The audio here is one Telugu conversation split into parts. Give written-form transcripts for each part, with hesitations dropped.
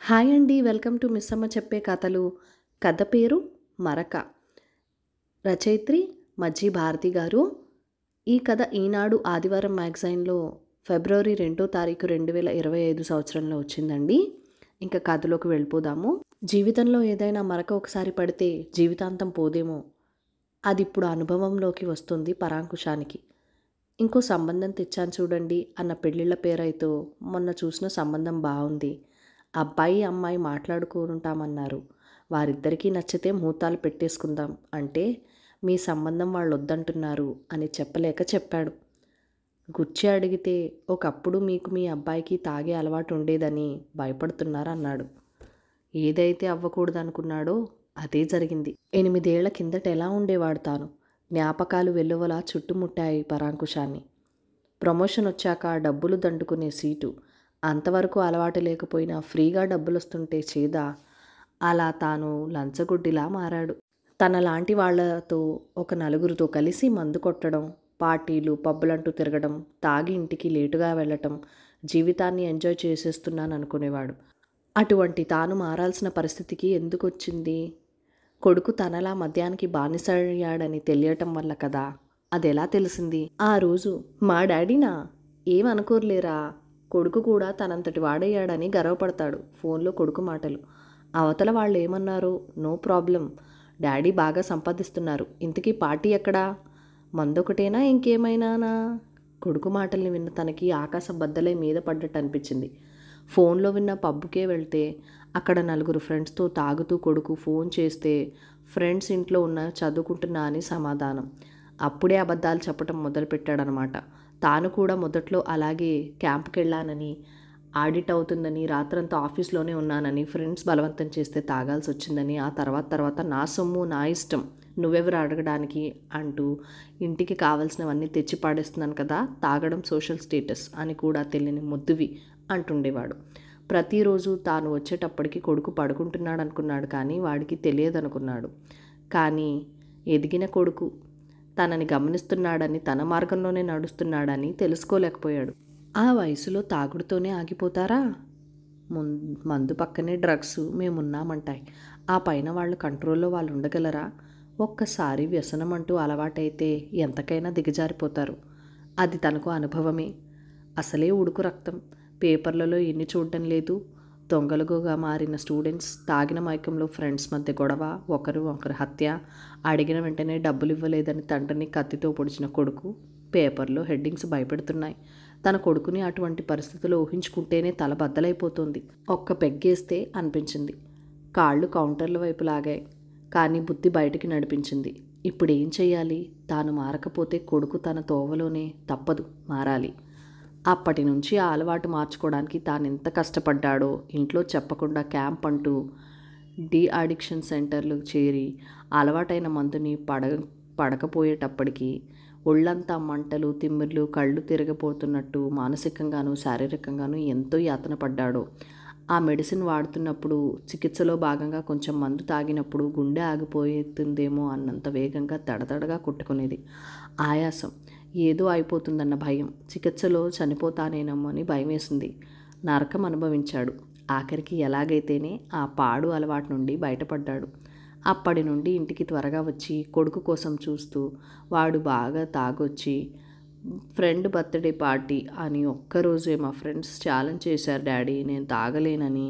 హాయ్ అండి. వెల్కమ్ టు మిస్సమ్మ చెప్పే కథలు. కథ పేరు మరక. రచయిత్రి మజ్జి భారతి గారు. ఈ కథ ఈనాడు ఆదివారం మ్యాగజైన్లో ఫిబ్రవరి 2వ తారీఖు 2025 సంవత్సరంలో వచ్చిందండి. ఇంకా కథలోకి వెళ్ళిపోదాము. జీవితంలో ఏదైనా మరక ఒకసారి పడితే జీవితాంతం పోదేమో, అది ఇప్పుడు అనుభవంలోకి వస్తుంది పరాంకుశానికి. ఇంకో సంబంధం తెచ్చాను చూడండి అన్న పెళ్ళిళ్ళ పేరైతో మొన్న చూసిన సంబంధం బాగుంది. అబ్బాయి అమ్మాయి మాట్లాడుకుంటామన్నారు. వారిద్దరికీ నచ్చితే ముహూర్తాలు పెట్టేసుకుందాం అంటే మీ సంబంధం వాళ్ళు వద్దంటున్నారు అని చెప్పలేక చెప్పాడు. గుచ్చి అడిగితే ఒకప్పుడు మీకు మీ అబ్బాయికి తాగే అలవాటు ఉండేదని భయపడుతున్నారు అన్నాడు. ఏదైతే అవ్వకూడదనుకున్నాడో అదే జరిగింది. 8 ఏళ్ల కిందట ఎలా ఉండేవాడు తాను. జ్ఞాపకాలు వెల్లువలా చుట్టుముట్టాయి పరాంకుశాన్ని. ప్రమోషన్ వచ్చాక డబ్బులు దండుకునే సీటు, అంతవరకు అలవాటు లేకపోయినా ఫ్రీగా డబ్బులొస్తుంటే చేదా, అలా తాను లంచగొడ్డిలా మారాడు. తనలాంటి వాళ్లతో ఒక నలుగురితో కలిసి మందు కొట్టడం, పార్టీలు పబ్బులంటూ తిరగడం, తాగి ఇంటికి లేటుగా వెళ్ళటం, జీవితాన్ని ఎంజాయ్ చేసేస్తున్నాననుకునేవాడు. అటువంటి తాను మారాల్సిన పరిస్థితికి ఎందుకొచ్చింది? కొడుకు తనలా మద్యానికి బానిసయ్యాడని తెలియటం వల్ల కదా. అదెలా తెలిసింది? ఆ రోజు మా డాడీనా ఏమనుకోర్లేరా, కొడుకు కూడా తనంతటి వాడయ్యాడని గర్వపడతాడు. ఫోన్లో కొడుకు మాటలు. అవతల వాళ్ళు ఏమన్నారు? నో ప్రాబ్లం, డాడీ బాగా సంపాదిస్తున్నారు, ఇంతకీ పార్టీ ఎక్కడా? మందొకటేనా ఇంకేమైనానా? కొడుకు మాటల్ని విన్న తనకి ఆకాశం బద్దలై మీద పడ్డట్టు అనిపించింది. ఫోన్లో విన్న పబ్బుకే వెళ్తే అక్కడ నలుగురు ఫ్రెండ్స్తో తాగుతూ కొడుకు ఫోన్ చేస్తే ఫ్రెండ్స్ ఇంట్లో ఉన్న చదువుకుంటున్నా అని సమాధానం. అప్పుడే అబద్ధాలు చెప్పటం మొదలుపెట్టాడనమాట. తాను కూడా మొదట్లో అలాగే క్యాంప్కి వెళ్ళానని, ఆడిట్ అవుతుందని, రాత్రంతా ఆఫీస్లోనే ఉన్నానని, ఫ్రెండ్స్ బలవంతం చేస్తే తాగాల్సి వచ్చిందని, ఆ తర్వాత నా సొమ్ము నా ఇష్టం, నువ్వెవరు అడగడానికి అంటూ ఇంటికి కావాల్సినవన్నీ తెచ్చి పాడేస్తున్నాను కదా, తాగడం సోషల్ స్టేటస్ అని కూడా తెలియని మొద్దువి అంటుండేవాడు. ప్రతిరోజు తాను వచ్చేటప్పటికి కొడుకు పడుకుంటున్నాడు అనుకున్నాడు, కానీ వాడికి తెలియదనుకున్నాడు. కానీ ఎదిగిన కొడుకు తనని గమనిస్తున్నాడని, తన మార్గంలోనే నడుస్తున్నాడని తెలుసుకోలేకపోయాడు. ఆ వయసులో తాగుడుతోనే ఆగిపోతారా? మందు పక్కనే డ్రగ్స్ మేమున్నామంటాయి. ఆ పైన వాళ్ళు కంట్రోల్లో వాళ్ళు ఉండగలరా? ఒక్కసారి వ్యసనం అంటూ అలవాటైతే ఎంతకైనా దిగజారిపోతారు. అది తనకు అనుభవమే. అసలే ఉడుకు రక్తం. పేపర్లలో ఎన్ని చూడడం లేదు. దొంగలుగా మారిన స్టూడెంట్స్, తాగిన మైకంలో ఫ్రెండ్స్ మధ్య గొడవ, ఒకరు హత్య, అడిగిన వెంటనే డబ్బులు ఇవ్వలేదని తండ్రిని కత్తితో పొడిచిన కొడుకు. పేపర్లో హెడ్డింగ్స్ భయపెడుతున్నాయి. తన కొడుకుని అటువంటి పరిస్థితుల్లో ఊహించుకుంటేనే తల బద్దలైపోతుంది. ఒక్క పెగ్గేస్తే అనిపించింది. కాళ్ళు కౌంటర్ల వైపు లాగాయి. కానీ బుద్ధి బయటికి నడిపించింది. ఇప్పుడేం చెయ్యాలి? తాను మారకపోతే కొడుకు తన తోవలోనే తప్పదు, మారాలి. అప్పటి నుంచి ఆ అలవాటు మార్చుకోవడానికి తాను ఎంత కష్టపడ్డాడో. ఇంట్లో చెప్పకుండా క్యాంప్ అంటూ డీ అడిక్షన్ సెంటర్లు చేరి అలవాటైన మందుని పడకపోయేటప్పటికి ఒళ్ళంతా మంటలు, తిమ్మిర్లు, కళ్ళు తిరగపోతున్నట్టు మానసికంగాను శారీరకంగాను ఎంతో యాతన పడ్డాడో. ఆ మెడిసిన్ వాడుతున్నప్పుడు, చికిత్సలో భాగంగా కొంచెం మందు తాగినప్పుడు గుండె ఆగిపోతుందేమో అన్నంత వేగంగా దడదడగా కొట్టుకునేది. ఆయాసం, ఏదో అయిపోతుందన్న భయం, చికిత్సలో చనిపోతానేమో అని భయమేసింది. నరకం అనుభవించాడు. ఆఖరికి ఎలాగైతేనే ఆ పాడు అలవాటు నుండి బయటపడ్డాడు. అప్పటి నుండి ఇంటికి త్వరగా వచ్చి కొడుకు కోసం చూస్తూ, వాడు బాగా తాగొచ్చి ఫ్రెండ్ బర్త్డే పార్టీ అని ఒక్కరోజే మా ఫ్రెండ్స్ ఛాలెంజ్ చేశారు డాడీ, నేను తాగలేనని.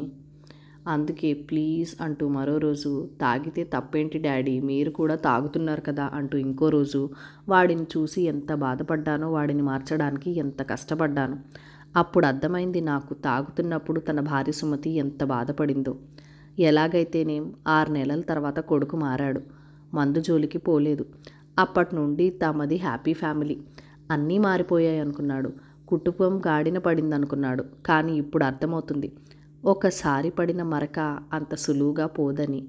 అందుకే ప్లీజ్ అంటూ మరో రోజు, తాగితే తప్పేంటి డాడీ, మీరు కూడా తాగుతున్నారు కదా అంటూ ఇంకో రోజు. వాడిని చూసి ఎంత బాధపడ్డానో, వాడిని మార్చడానికి ఎంత కష్టపడ్డాను. అప్పుడు అర్థమైంది నాకు, తాగుతున్నప్పుడు తన భార్య సుమతి ఎంత బాధపడిందో. ఎలాగైతేనేం 6 నెలల తర్వాత కొడుకు మారాడు. మందు జోలికి పోలేదు. అప్పటి నుండి తమది హ్యాపీ ఫ్యామిలీ. అన్నీ మారిపోయాయి అనుకున్నాడు. కుటుంబం గాడిన పడిందనుకున్నాడు. కానీ ఇప్పుడు అర్థమవుతుంది, ఒకసారి పడిన మరక అంత సులువుగా పోదని.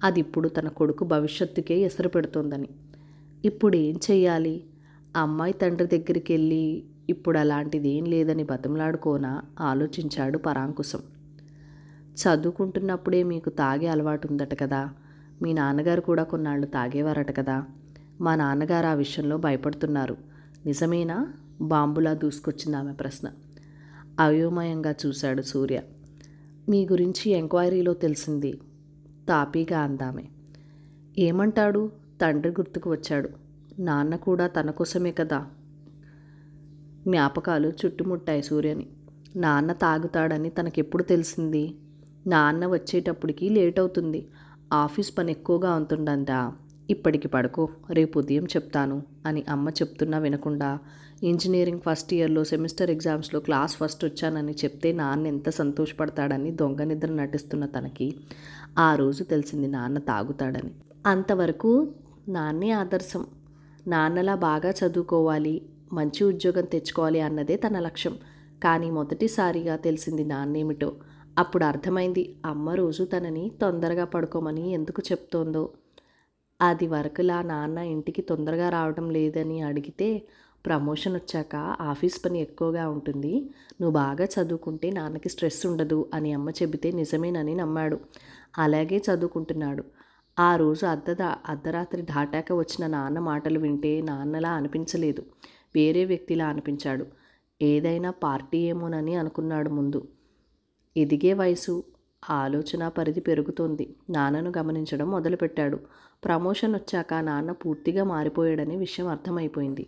అది ఇప్పుడు తన కొడుకు భవిష్యత్తుకే ఎసరు పెడుతోందని. ఇప్పుడు ఏం చెయ్యాలి? అమ్మాయి తండ్రి దగ్గరికి వెళ్ళి ఇప్పుడు అలాంటిదేం లేదని బతిమలాడుకోనా ఆలోచించాడు పరాంకుశం. చదువుకుంటున్నప్పుడే మీకు తాగే అలవాటు ఉందట కదా, మీ నాన్నగారు కూడా కొన్నాళ్ళు తాగేవారట కదా. మా నాన్నగారు ఆ విషయంలో భయపడుతున్నారు. నిజమేనా? బాంబులా దూసుకొచ్చింది ఆమె ప్రశ్న. అయోమయంగా చూశాడు సూర్య. మీ గురించి ఎంక్వైరీలో తెలిసింది తాపీగా అందామే. ఏమంటాడు? తండ్రి గుర్తుకు వచ్చాడు. నాన్న కూడా తన కోసమే కదా. జ్ఞాపకాలు చుట్టుముట్టాయి సూర్యని. నాన్న తాగుతాడని తనకెప్పుడు తెలిసింది? నాన్న వచ్చేటప్పటికి లేట్ అవుతుంది. ఆఫీస్ పని ఎక్కువగా ఉంటుందంట. ఇప్పటికి పడుకో, రేపు ఉదయం చెప్తాను అని అమ్మ చెప్తున్నా వినకుండా ఇంజనీరింగ్ ఫస్ట్ ఇయర్లో సెమిస్టర్ ఎగ్జామ్స్లో క్లాస్ ఫస్ట్ వచ్చానని చెప్తే నాన్న ఎంత సంతోషపడతాడని దొంగ నిద్ర నటిస్తున్న తనకి ఆ రోజు తెలిసింది నాన్న తాగుతాడని. అంతవరకు నాన్నే ఆదర్శం. నాన్నలా బాగా చదువుకోవాలి, మంచి ఉద్యోగం తెచ్చుకోవాలి అన్నదే తన లక్ష్యం. కానీ మొదటిసారిగా తెలిసింది నాన్నేమిటో. అప్పుడు అర్థమైంది అమ్మ రోజు తనని తొందరగా పడుకోమని ఎందుకు చెప్తోందో. అది వరకులా నాన్న ఇంటికి తొందరగా రావడం లేదని అడిగితే, ప్రమోషన్ వచ్చాక ఆఫీస్ పని ఎక్కువగా ఉంటుంది, నువ్వు బాగా చదువుకుంటే నాన్నకి స్ట్రెస్ ఉండదు అని అమ్మ చెబితే నిజమేనని నమ్మాడు. అలాగే చదువుకుంటున్నాడు. ఆ రోజు అర్ధరాత్రి దాటాక వచ్చిన నాన్న మాటలు వింటే నాన్నలా అనిపించలేదు, వేరే వ్యక్తిలా అనిపించాడు. ఏదైనా పార్టీ ఏమోనని అనుకున్నాడు ముందు. ఎదిగే వయసు, ఆలోచన పరిధి పెరుగుతోంది. నాన్నను గమనించడం మొదలుపెట్టాడు. ప్రమోషన్ వచ్చాక నాన్న పూర్తిగా మారిపోయాడనే విషయం అర్థమైపోయింది.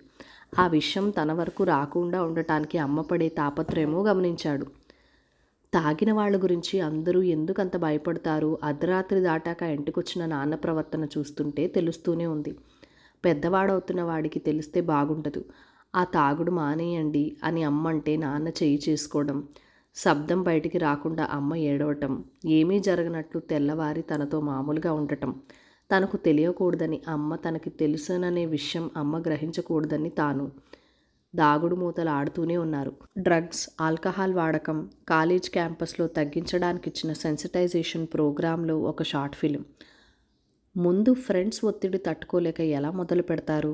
ఆ విషయం తన వరకు రాకుండా ఉండటానికి అమ్మ పడే తాపత్రయమో గమనించాడు. తాగిన వాళ్ళ గురించి అందరూ ఎందుకంత భయపడతారు? అర్ధరాత్రి దాటాక ఇంటికొచ్చిన నాన్న ప్రవర్తన చూస్తుంటే తెలుస్తూనే ఉంది. పెద్దవాడవుతున్న వాడికి తెలిస్తే బాగుండదు. ఆ తాగుడు మానేయండి అని అమ్మంటే నాన్న చెయ్యి చేసుకోవడం, శబ్దం బయటికి రాకుండా అమ్మ ఏడవటం, ఏమీ జరగనట్లు తెల్లవారి తనతో మామూలుగా ఉండటం, తనకు తెలియకూడదని అమ్మ, తనకి తెలుసుననే విషయం అమ్మ గ్రహించకూడదని తాను దాగుడు మూతలు ఆడుతూనే ఉన్నారు. డ్రగ్స్, ఆల్కహాల్ వాడకం కాలేజ్ క్యాంపస్లో తగ్గించడానికి ఇచ్చిన సెన్సిటైజేషన్ ప్రోగ్రాంలో ఒక షార్ట్ ఫిలిం. ముందు ఫ్రెండ్స్ ఒత్తిడి తట్టుకోలేక ఎలా మొదలు పెడతారు,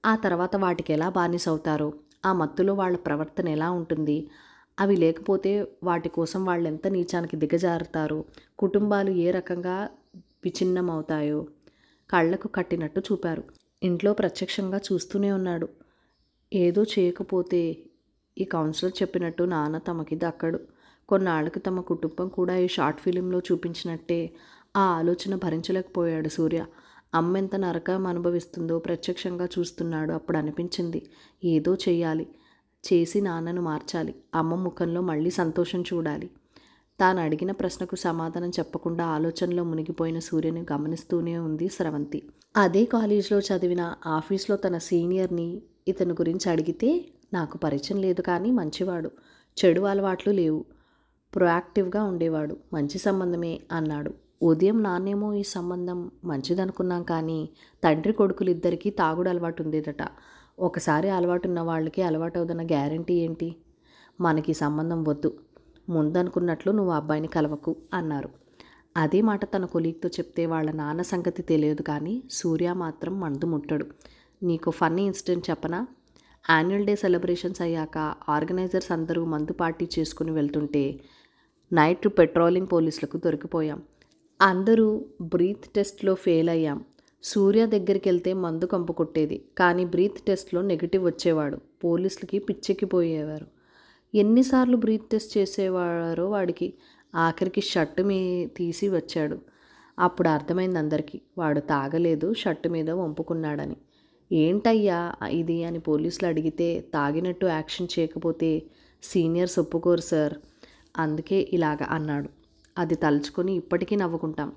ఆ తర్వాత వాటికి ఎలా బానిసవుతారో, ఆ మత్తులో వాళ్ళ ప్రవర్తన ఎలా ఉంటుంది, అవి లేకపోతే వాటి కోసం వాళ్ళు ఎంత నీచానికి దిగజారుతారో, కుటుంబాలు ఏ రకంగా విచ్ఛిన్నమవుతాయో కళ్లకు కట్టినట్టు చూపారు. ఇంట్లో ప్రత్యక్షంగా చూస్తూనే ఉన్నాడు. ఏదో చేయకపోతే ఈ కౌన్సిలర్ చెప్పినట్టు నాన్న తమకి దక్కడు. కొన్నాళ్లకు తమ కుటుంబం కూడా ఈ షార్ట్ ఫిలింలో చూపించినట్టే ఆ ఆలోచన భరించలేకపోయాడు సూర్య. అమ్మ ఎంత నరకం అనుభవిస్తుందో ప్రత్యక్షంగా చూస్తున్నాడు. అప్పుడు అనిపించింది, ఏదో చెయ్యాలి, చేసి నాన్నను మార్చాలి. అమ్మ ముఖంలో మళ్ళీ సంతోషం చూడాలి. తాను అడిగిన ప్రశ్నకు సమాధానం చెప్పకుండా ఆలోచనలో మునిగిపోయిన సూర్యని గమనిస్తూనే ఉంది స్రవంతి. అదే కాలేజీలో చదివిన, ఆఫీస్లో తన సీనియర్ని ఇతని గురించి అడిగితే, నాకు పరిచయం లేదు కానీ మంచివాడు, చెడు అలవాట్లు లేవు, ప్రొయాక్టివ్గా ఉండేవాడు, మంచి సంబంధమే అన్నాడు. ఉదయం నాన్నేమో ఈ సంబంధం మంచిదనుకున్నాం కానీ తండ్రి కొడుకులిద్దరికీ తాగుడు అలవాటు ఉండేదట. ఒకసారి అలవాటున్న వాళ్ళకి అలవాటు అవుదన్న గ్యారంటీ ఏంటి? మనకి సంబంధం వద్దు, ముందనుకున్నట్లు నువ్వు అబ్బాయిని కలవకు అన్నారు. అదే మాట తన కొలీగ్తో చెప్తే వాళ్ళ నాన్న సంగతి తెలియదు కానీ సూర్య మాత్రం మందు ముట్టడు. నీకు ఫన్నీ ఇన్సిడెంట్ చెప్పనా? యాన్యువల్ డే సెలబ్రేషన్స్ అయ్యాక ఆర్గనైజర్స్ అందరూ మందు పార్టీ చేసుకుని వెళ్తుంటే నైట్ పెట్రోలింగ్ పోలీసులకు దొరికిపోయాం. అందరూ బ్రీత్ టెస్ట్లో ఫెయిల్ అయ్యాం. సూర్య దగ్గరికి వెళ్తే మందు కంపు కొట్టేది, కానీ బ్రీత్ టెస్ట్లో నెగిటివ్ వచ్చేవాడు. పోలీసులకి పిచ్చెక్కిపోయేవారు. ఎన్నిసార్లు బ్రీత్ టెస్ట్ చేసేవారో వాడికి. ఆఖరికి షర్టు తీసి వచ్చాడు. అప్పుడు అర్థమైంది అందరికీ, వాడు తాగలేదు, షర్టు మీద వంపుకున్నాడని. ఏంటయ్యా ఇది అని పోలీసులు అడిగితే, తాగినట్టు యాక్షన్ చేయకపోతే సీనియర్స్ ఒప్పుకోరు సార్, అందుకే ఇలాగ అన్నాడు. అది తలుచుకొని ఇప్పటికీ నవ్వుకుంటాం.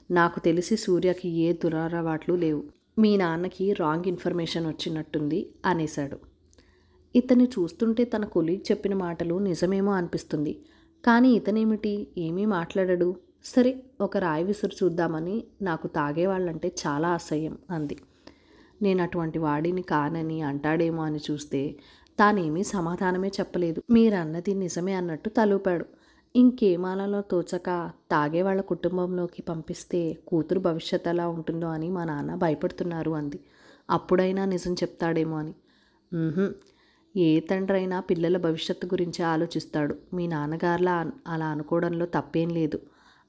నాకు తెలిసి సూర్యకి ఏ దురలవాట్లు లేవు. మీ నాన్నకి రాంగ్ ఇన్ఫర్మేషన్ వచ్చినట్టుంది అనేశాడు. ఇతన్ని చూస్తుంటే తన కొలీగ్ చెప్పిన మాటలు నిజమేమో అనిపిస్తుంది. కానీ ఇతనేమిటి, ఏమీ మాట్లాడడు. సరే, ఒక రాయి విసురు చూద్దామని. నాకు తాగేవాళ్ళంటే చాలా అసహ్యం అంది. నేను అటువంటి వాడిని కానని అంటాడేమో అని చూస్తే తానేమీ సమాధానమే చెప్పలేదు. మీరన్నది నిజమే అన్నట్టు తలూపాడు. ఇంకేమాలలో తోచక, తాగేవాళ్ళ కుటుంబంలోకి పంపిస్తే కూతురు భవిష్యత్ ఎలా ఉంటుందో అని మా నాన్న భయపడుతున్నారు అంది. అప్పుడైనా నిజం చెప్తాడేమో అని. ఏ తండ్రి అయినా పిల్లల భవిష్యత్తు గురించి ఆలోచిస్తాడు. మీ నాన్నగారిలా అలా అనుకోవడంలో తప్పేం లేదు.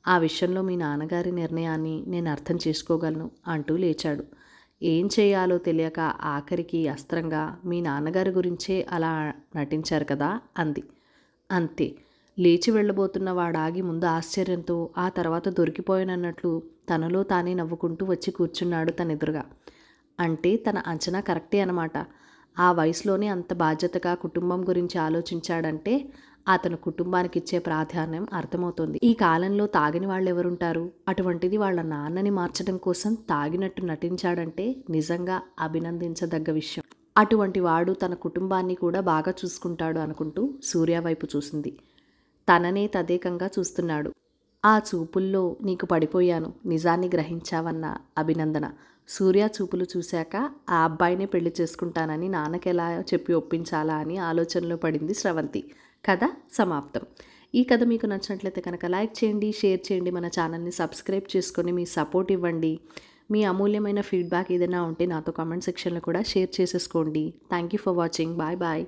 ఆ విషయంలో మీ నాన్నగారి నిర్ణయాన్ని నేను అర్థం చేసుకోగలను అంటూ లేచాడు. ఏం చేయాలో తెలియక ఆఖరికి అస్త్రంగా, మీ నాన్నగారి గురించే అలా నటించారు కదా అంది. అంతే, లేచి వెళ్ళబోతున్న వాడాగి ముందు ఆశ్చర్యంతో, ఆ తర్వాత దొరికిపోయానన్నట్లు తనలో తానే నవ్వుకుంటూ వచ్చి కూర్చున్నాడు తనెదురుగా. అంటే తన అంచనా కరెక్టే అనమాట. ఆ వయసులోనే అంత బాధ్యతగా కుటుంబం గురించి ఆలోచించాడంటే అతను కుటుంబానికిచ్చే ప్రాధాన్యం అర్థమవుతుంది. ఈ కాలంలో తాగని వాళ్ళెవరుంటారు? అటువంటిది వాళ్ళ నాన్నని మార్చడం కోసం తాగినట్టు నటించాడంటే నిజంగా అభినందించదగ్గ విషయం. అటువంటి వాడు తన కుటుంబాన్ని కూడా బాగా చూసుకుంటాడు అనుకుంటూ సూర్య వైపు చూసింది. తననే తదేకంగా చూస్తున్నాడు. ఆ చూపుల్లో నీకు పడిపోయాను, నిజాన్ని గ్రహించావన్న అభినందన. సూర్య చూపులు చూశాక ఆ అబ్బాయినే పెళ్లి చేసుకుంటానని నాన్నకెలా చెప్పి ఒప్పించాలా అని ఆలోచనలో పడింది స్రవంతి. కథ సమాప్తం. ఈ కథ మీకు నచ్చినట్లయితే కనుక లైక్ చేయండి, షేర్ చేయండి, మన ఛానల్ని సబ్స్క్రైబ్ చేసుకొని మీ సపోర్ట్ ఇవ్వండి. మీ అమూల్యమైన ఫీడ్బ్యాక్ ఏదైనా ఉంటే నాతో కామెంట్ సెక్షన్లో కూడా షేర్ చేసేసుకోండి. Thank you for watching. Bye bye.